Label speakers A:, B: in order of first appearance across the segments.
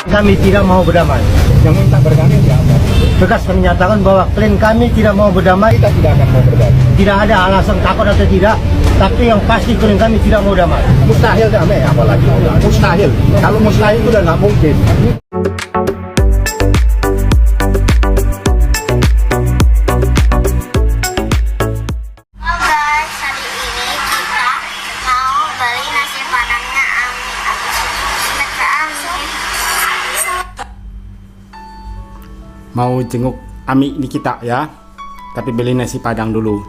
A: Kami tidak mau berdamai.
B: Yang minta berdamai siapa?
A: Tegas kami nyatakan bahwa klien kami tidak mau berdamai.
B: Kita tidak akan mau berdamai.
A: Tidak ada alasan takut atau tidak, tapi yang pasti klien kami tidak mau damai.
B: Mustahil damai, apalagi mustahil. Kalau mustahil itu udah nggak mungkin.
C: Mau jenguk Ami Nikita ya, tapi beli nasi padang dulu.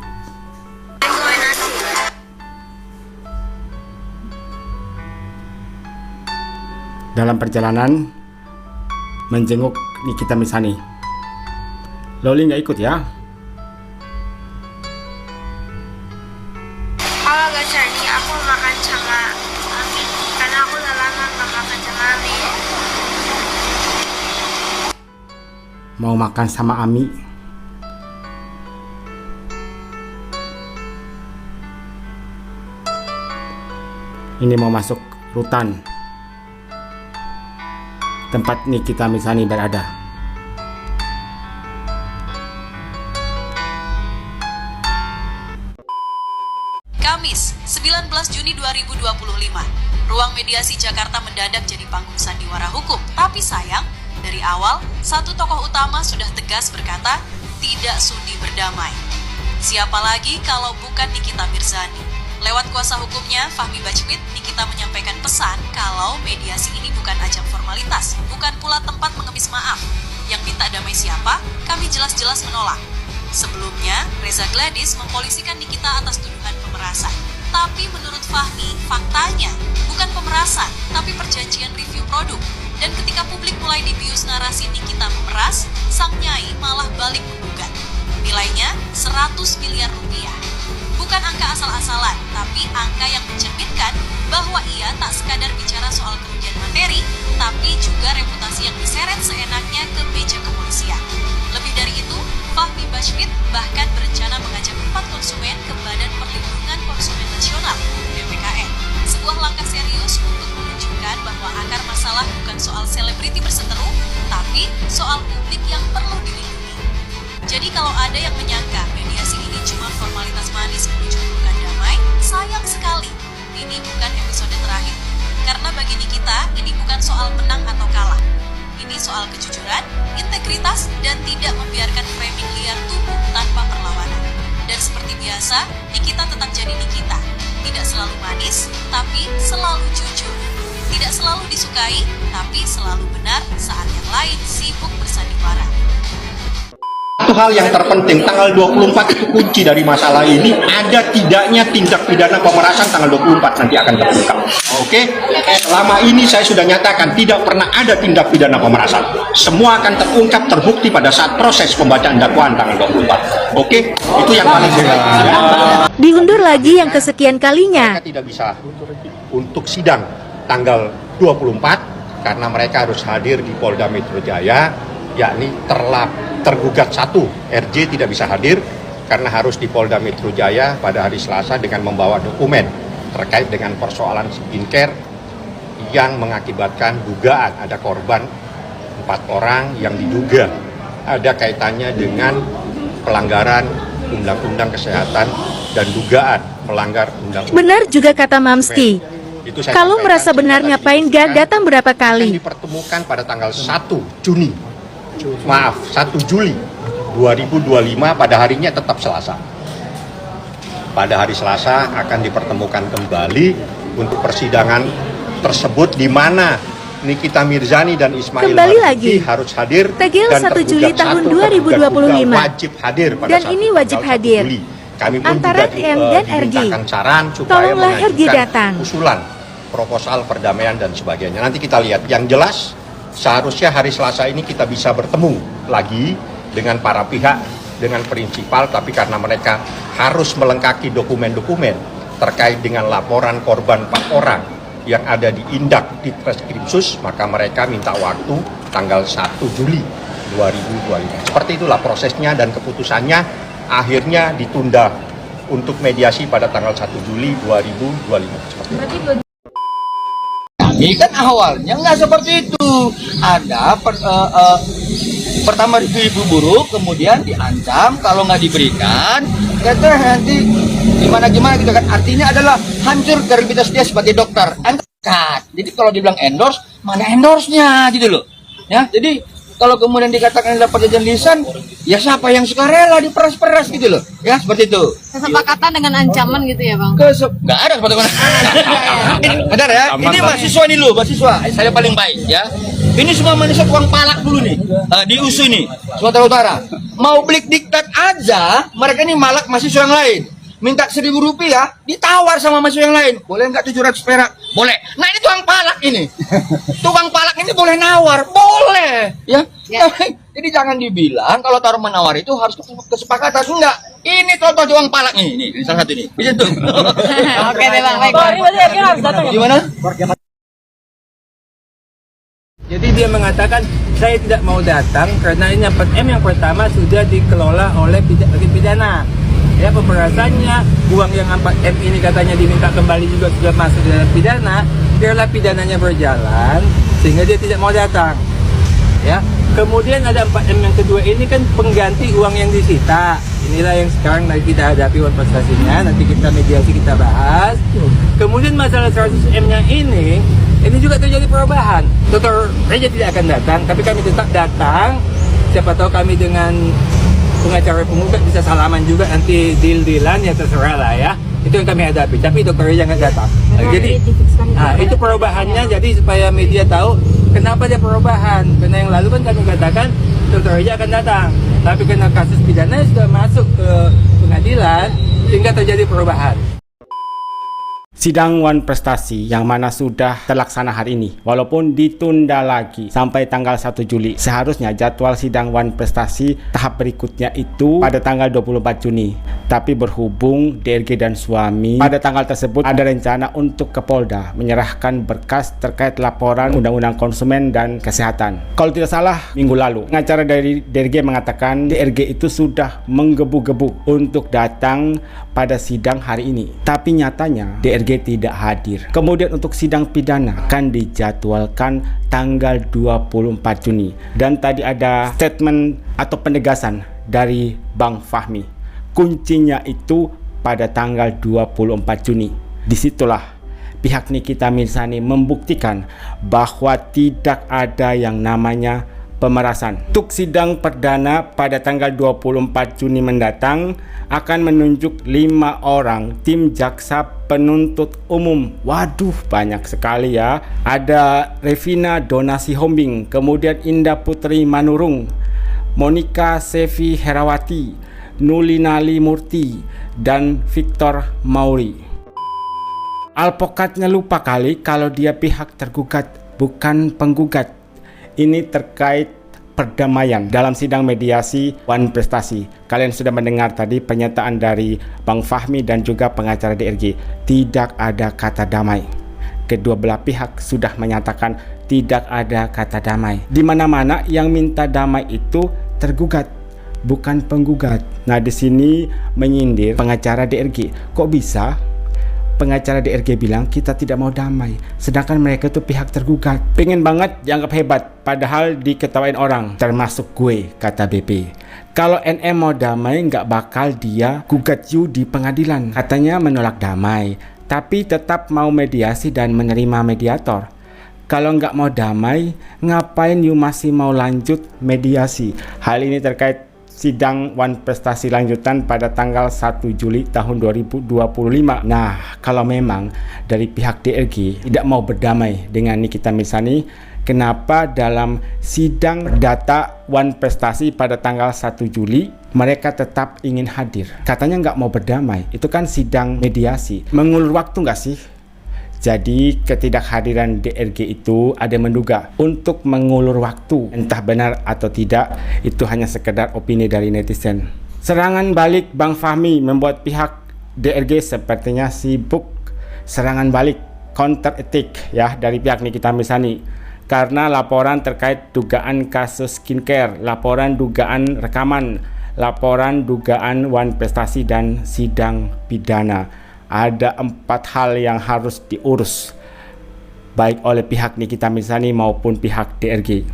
C: Dalam perjalanan menjenguk Nikita Mirzani, Loli nggak ikut ya?
D: Kalau gak jadi aku makan sama Ami, karena aku udah lama gak makan sama Ami.
C: Mau makan sama Ami. Ini mau masuk rutan tempat Nikita Mirzani berada.
E: Kamis, 19 Juni 2025. Ruang mediasi Jakarta mendadak jadi panggung sandiwara hukum. Tapi sayang, dari awal, satu tokoh utama sudah tegas berkata, tidak sudi berdamai. Siapa lagi kalau bukan Nikita Mirzani? Lewat kuasa hukumnya, Fahmi Bachmit, Nikita menyampaikan pesan kalau mediasi ini bukan ajang formalitas, bukan pula tempat mengemis maaf. Yang minta damai siapa? Kami jelas-jelas menolak. Sebelumnya, Reza Gladys mempolisikan Nikita atas tuduhan pemerasan. Tapi menurut Fahmi, faktanya bukan pemerasan, tapi perjanjian review produk. Dan ketika publik mulai dibius narasi Nikita memeras, sang nyai malah balik menggugat. Nilainya 100 miliar rupiah. Bukan angka asal-asalan, tapi angka yang mencerminkan bahwa ia tak sekadar bicara soal kerugian materi, tapi juga reputasi yang diseret seenaknya ke meja kepolisian. Lebih dari itu, Fahmi Bachmit bahkan berencana mengajak 4 konsumen ke Badan Perlindungan Konsumen Nasional (BPKN). Sebuah langkah serius untuk menunjukkan bahwa akar masalah bukan soal selebriti berseteru, tapi soal publik yang perlu dilindungi. Jadi kalau ada yang menyangka mediasi ini cuma formalitas manis menuju pelukan damai, sayang sekali. Ini bukan episode terakhir. Karena bagi Nikita, ini bukan soal menang atau kalah. Ini soal kejujuran, integritas, dan tidak membiarkan framing liar tumbuh tanpa perlawanan. Dan seperti biasa, Nikita tetap jadi Nikita. Tidak selalu manis, tapi selalu jujur. Tidak selalu disukai, tapi selalu benar saat yang lain sibuk bersandiwara.
B: Satu hal yang terpenting, tanggal 24 itu kunci dari masalah ini. Ada tidaknya tindak pidana pemerasan tanggal 24 nanti akan terungkap. Oke? Selama ini saya sudah nyatakan tidak pernah ada tindak pidana pemerasan. Semua akan terungkap, terbukti pada saat proses pembacaan dakwaan tanggal 24. Oke? Itu yang paling penting.
F: Diundur lagi yang kesekian kalinya.
B: Mereka tidak bisa untuk sidang tanggal 24 karena mereka harus hadir di Polda Metro Jaya, yakni tergugat 1, RJ tidak bisa hadir karena harus di Polda Metro Jaya pada hari Selasa dengan membawa dokumen terkait dengan persoalan skincare yang mengakibatkan dugaan ada korban 4 orang yang diduga ada kaitannya dengan pelanggaran undang-undang kesehatan dan dugaan melanggar undang-undang.
F: Benar juga kata Mamski. Kalau merasa benar ngapain gak datang berapa kali?
B: Dipertemukan pada tanggal 1 Juli 2025 pada harinya tetap Selasa. Pada hari Selasa akan dipertemukan kembali untuk persidangan tersebut di mana Nikita Mirzani dan Ismail
F: Kembali
B: Marzuki
F: lagi.
B: harus hadir
F: Tanggal
B: dan
F: 1 Juli
B: tergugat
F: tahun 2025.
B: wajib hadir pada
F: Dan
B: saat
F: ini wajib
B: tanggal 1
F: hadir.
B: Juli. Kami pun
F: Antara
B: juga
F: M dan RG.
B: dimintakan saran supaya
F: Tolonglah RG datang.
B: mengajukan usulan proposal perdamaian dan sebagainya. Nanti kita lihat. Yang jelas seharusnya hari Selasa ini kita bisa bertemu lagi dengan para pihak, dengan prinsipal, tapi karena mereka harus melengkapi dokumen-dokumen terkait dengan laporan korban 4 orang yang ada di Indak di Treskrimsus, maka mereka minta waktu tanggal 1 Juli 2025. Seperti itulah prosesnya dan keputusannya akhirnya ditunda untuk mediasi pada tanggal 1 Juli 2025.
G: kami kan awalnya nggak seperti itu. Ada pertama itu buruk, kemudian diancam kalau nggak diberikan, kata nanti gimana gitu kan. Artinya adalah hancur kredibilitas dia sebagai dokter. Angkat. Jadi kalau dibilang endorse, mana endorse-nya gitu loh. Ya, jadi kalau kemudian dikatakan adalah perjanjian lisan, ya siapa yang suka rela diperas-peras gitu loh. Ya, seperti itu.
H: Kesepakatan dengan ancaman gitu ya, Bang?
G: Nggak ada sepatutnya. Benar ya? Ini mahasiswa nih loh, mahasiswa. Saya paling baik ya. Ini semua manusia tukang palak dulu nih. Di USU nih, Sumatera Utara. Mau beli diktat aja, mereka ini malak mahasiswa yang lain. Minta 1.000 rupiah, ditawar sama mahasiswa yang lain. Boleh nggak 700 perak? Boleh. Nah ini tukang palak ini. Tukang palak ini boleh nawar? Boleh. Ya. Jadi jangan dibilang kalau taruh menawar itu harus kesepakatan. Enggak. Ini contoh tukang palak nih. Ini salah satu ini. Bisa tuh.
H: Oke deh Bang, baik.
G: Gimana?
I: Jadi dia mengatakan saya tidak mau datang karena ini 4M yang pertama sudah dikelola oleh pidana. Ya, pemerasannya, uang yang 4M ini katanya diminta kembali juga sudah masuk dalam pidana. Biarlah pidananya berjalan sehingga dia tidak mau datang. Ya, kemudian ada 4M yang kedua ini kan pengganti uang yang disita. Inilah yang sekarang lagi kita hadapi uang prestasinya. Nanti kita mediasi, kita bahas. Kemudian masalah 100M-nya ini juga terjadi perubahan. Dr. Reja tidak akan datang, tapi kami tetap datang. Siapa tahu kami dengan pengacara penggugat bisa salaman juga, nanti deal-dealan ya terserah lah ya. Itu yang kami hadapi, tapi Dr. Reja nggak datang. Jadi itu perubahannya, jadi supaya media tahu kenapa dia perubahan. Karena yang lalu kan kami katakan Dr. Reja akan datang, tapi karena kasus pidana sudah masuk ke pengadilan sehingga terjadi perubahan.
C: Sidang Wan Prestasi yang mana sudah terlaksana hari ini, walaupun ditunda lagi sampai tanggal 1 Juli. Seharusnya jadwal sidang Wan Prestasi tahap berikutnya itu pada tanggal 24 Juni. Tapi berhubung DRG dan suami pada tanggal tersebut ada rencana untuk ke Polda menyerahkan berkas terkait laporan Undang-Undang Konsumen dan Kesehatan. Kalau tidak salah minggu lalu, pengacara dari DRG mengatakan DRG itu sudah menggebu-gebu untuk datang pada sidang hari ini. Tapi nyatanya DRG tidak hadir. Kemudian untuk sidang pidana akan dijadwalkan tanggal 24 Juni. Dan tadi ada statement atau penegasan dari Bang Fahmi. Kuncinya itu pada tanggal 24 Juni. Disitulah pihak Nikita Mirzani membuktikan bahwa tidak ada yang namanya pemerasan. Untuk sidang perdana pada tanggal 24 Juni mendatang akan menunjuk 5 orang tim jaksa penuntut umum. Waduh, banyak sekali ya. Ada Revina Donasi Hombing, kemudian Indah Putri Manurung, Monica Sevi Herawati, Nulinali Murti, dan Victor Mauri. Alpokatnya lupa kali kalau dia pihak tergugat, bukan penggugat. Ini terkait perdamaian dalam sidang mediasi Wan Prestasi. Kalian sudah mendengar tadi pernyataan dari Bang Fahmi dan juga pengacara DRG. Tidak ada kata damai. Kedua belah pihak sudah menyatakan tidak ada kata damai. Di mana-mana yang minta damai itu tergugat, bukan penggugat. Nah, di sini menyindir pengacara DRG. Kok bisa? Pengacara DRG bilang kita tidak mau damai, sedangkan mereka tuh pihak tergugat. Pengen banget dianggap hebat, padahal diketawain orang, termasuk gue, kata BP. Kalau NM mau damai nggak bakal dia gugat you di pengadilan. Katanya menolak damai, tapi tetap mau mediasi dan menerima mediator. Kalau nggak mau damai, ngapain you masih mau lanjut mediasi? Hal ini terkait sidang Wan Prestasi lanjutan pada tanggal 1 Juli tahun 2025. Nah, kalau memang dari pihak DRG tidak mau berdamai dengan Nikita Mirzani, kenapa dalam sidang data Wan Prestasi pada tanggal 1 Juli mereka tetap ingin hadir? Katanya nggak mau berdamai. Itu kan sidang mediasi. Mengulur waktu nggak sih? Jadi ketidakhadiran DRG itu ada menduga untuk mengulur waktu. Entah benar atau tidak, itu hanya sekedar opini dari netizen. Serangan balik Bang Fahmi membuat pihak DRG sepertinya sibuk. Serangan balik, counter attack ya dari pihak Nikita Mirzani. Karena laporan terkait dugaan kasus skincare, laporan dugaan rekaman, laporan dugaan Wan Prestasi dan sidang pidana. Ada 4 hal yang harus diurus. baik oleh pihak Nikita Mirzani maupun pihak DRG.